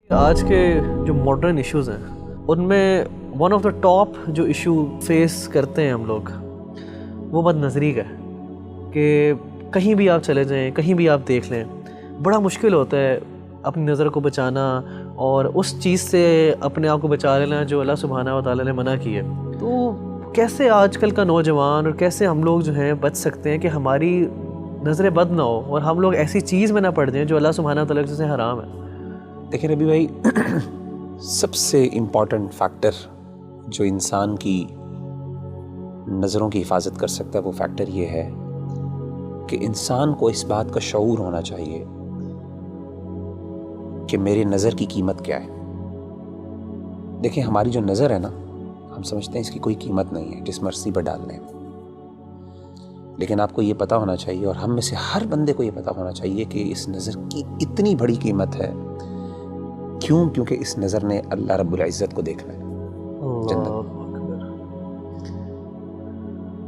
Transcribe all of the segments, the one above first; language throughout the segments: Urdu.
آج کے جو ماڈرن ایشوز ہیں ان میں ون آف دا ٹاپ جو ایشو فیس کرتے ہیں ہم لوگ وہ بد نظری کا ہے کہ کہیں بھی آپ چلے جائیں، کہیں بھی آپ دیکھ لیں، بڑا مشکل ہوتا ہے اپنی نظر کو بچانا اور اس چیز سے اپنے آپ کو بچا لینا جو اللہ سبحانہ و تعالیٰ نے منع کی ہے۔ تو کیسے آج کل کا نوجوان اور کیسے ہم لوگ جو ہیں بچ سکتے ہیں کہ ہماری نظریں بد نہ ہو اور ہم لوگ ایسی چیز میں نہ پڑ جائیں جو اللہ سبحانہ و تعالیٰ سے حرام ہے؟ دیکھیں ربی بھائی، سب سے امپورٹنٹ فیکٹر جو انسان کی نظروں کی حفاظت کر سکتا ہے وہ فیکٹر یہ ہے کہ انسان کو اس بات کا شعور ہونا چاہیے کہ میری نظر کی قیمت کیا ہے۔ دیکھیں ہماری جو نظر ہے نا، ہم سمجھتے ہیں اس کی کوئی قیمت نہیں ہے، جس مرضی پر ڈال لیں، لیکن آپ کو یہ پتہ ہونا چاہیے اور ہم میں سے ہر بندے کو یہ پتہ ہونا چاہیے کہ اس نظر کی اتنی بڑی قیمت ہے۔ کیوں؟ کیونکہ اس نظر نے اللہ رب العزت کو دیکھنا ہے جنت۔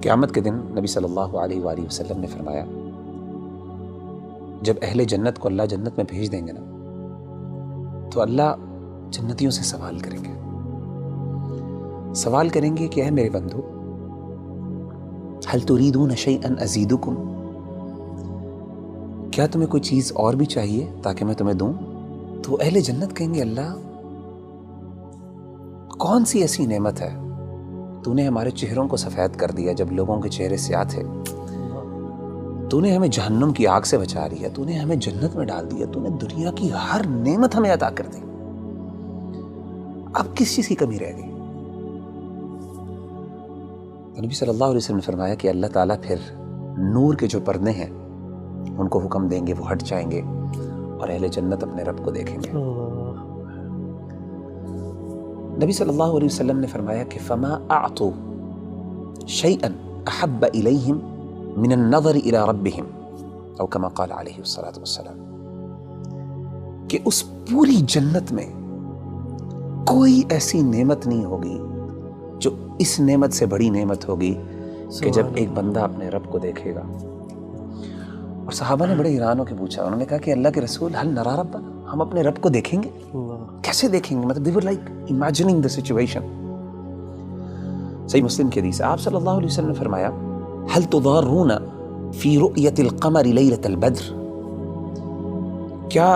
قیامت کے دن نبی صلی اللہ علیہ وآلہ وسلم نے فرمایا جب اہل جنت کو اللہ جنت میں بھیج دیں گے نا تو اللہ جنتیوں سے سوال کریں گے کہ اے میرے بندو هل تريدون شيئا ازيدكم، کیا تمہیں کوئی چیز اور بھی چاہیے تاکہ میں تمہیں دوں؟ تو اہل جنت کہیں گے اللہ کون سی ایسی نعمت ہے، تو نے ہمارے چہروں کو سفید کر دیا جب لوگوں کے چہرے سیاہ تھے، تو نے ہمیں جہنم کی آگ سے بچا لیا، تو نے ہمیں جنت میں ڈال دیا، تو نے دنیا کی ہر نعمت ہمیں عطا کر دی، اب کس چیز کی کمی رہ گئی؟ تو نبی صلی اللہ علیہ وسلم نے فرمایا کہ اللہ تعالیٰ پھر نور کے جو پردے ہیں ان کو حکم دیں گے، وہ ہٹ جائیں گے اور اہل جنت اپنے رب کو دیکھیں گے۔ نبی صلی اللہ علیہ وسلم نے فرمایا کہ فما اعطوا شيئا احب اليهم من النظر الى ربهم او كما قال علیہ الصلاۃ والسلام، کہ اس پوری جنت میں کوئی ایسی نعمت نہیں ہوگی جو اس نعمت سے بڑی نعمت ہوگی کہ جب ایک بندہ اپنے رب کو دیکھے گا۔ اور صحابہ نے بڑے حیران ہو کے پوچھا، انہوں نے کہا کہ اللہ کے رسول هل نرى ربنا، ہم اپنے رب کو دیکھیں گے؟ کیسے دیکھیں گے؟ مطلب they were like imagining the situation۔ صحیح مسلم کی حدیث ہے، آپ صلی اللہ علیہ وسلم نے فرمایا هل تضارون في رؤية القمر ليلة البدر، کیا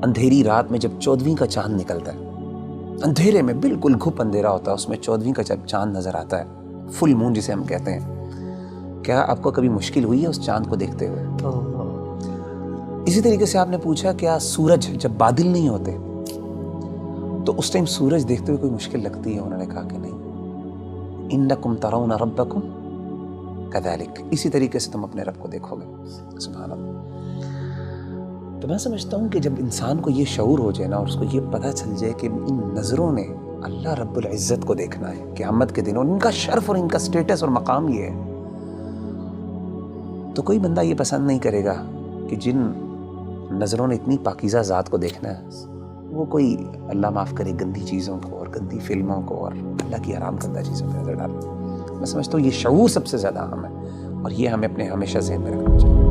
اندھیری رات میں جب 14ویں کا چاند نکلتا ہے، اندھیرے میں بالکل گھپ اندھیرا ہوتا ہے، اس میں 14ویں کا جب چاند نظر آتا ہے، فل مون جسے ہم کہتے ہیں، کیا آپ کو کبھی مشکل ہوئی ہے اس چاند کو دیکھتے ہوئے؟ اسی طریقے سے آپ نے پوچھا کیا سورج جب بادل نہیں ہوتے تو اس ٹائم سورج دیکھتے ہوئے کوئی مشکل لگتی ہے؟ انہوں نے کہا کہ نہیں، انکم ترون ربکم کذالک، اسی طریقے سے تم اپنے رب کو دیکھو گے۔ سبحان اللہ۔ تو میں سمجھتا ہوں کہ جب انسان کو یہ شعور ہو جائے نا اور اس کو یہ پتہ چل جائے کہ ان نظروں نے اللہ رب العزت کو دیکھنا ہے قیامت کے دن، اور ان کا شرف اور ان کا سٹیٹس اور مقام یہ ہے، تو کوئی بندہ یہ پسند نہیں کرے گا کہ جن نظروں نے اتنی پاکیزہ ذات کو دیکھنا ہے وہ کوئی اللہ معاف کرے گندی چیزوں کو اور گندی فلموں کو اور اللہ کی حرام کردہ چیزوں پہ نظر ڈالے۔ میں سمجھتا ہوں یہ شعور سب سے زیادہ اہم ہے اور یہ ہمیں اپنے ہمیشہ ذہن میں رکھنا چاہیے۔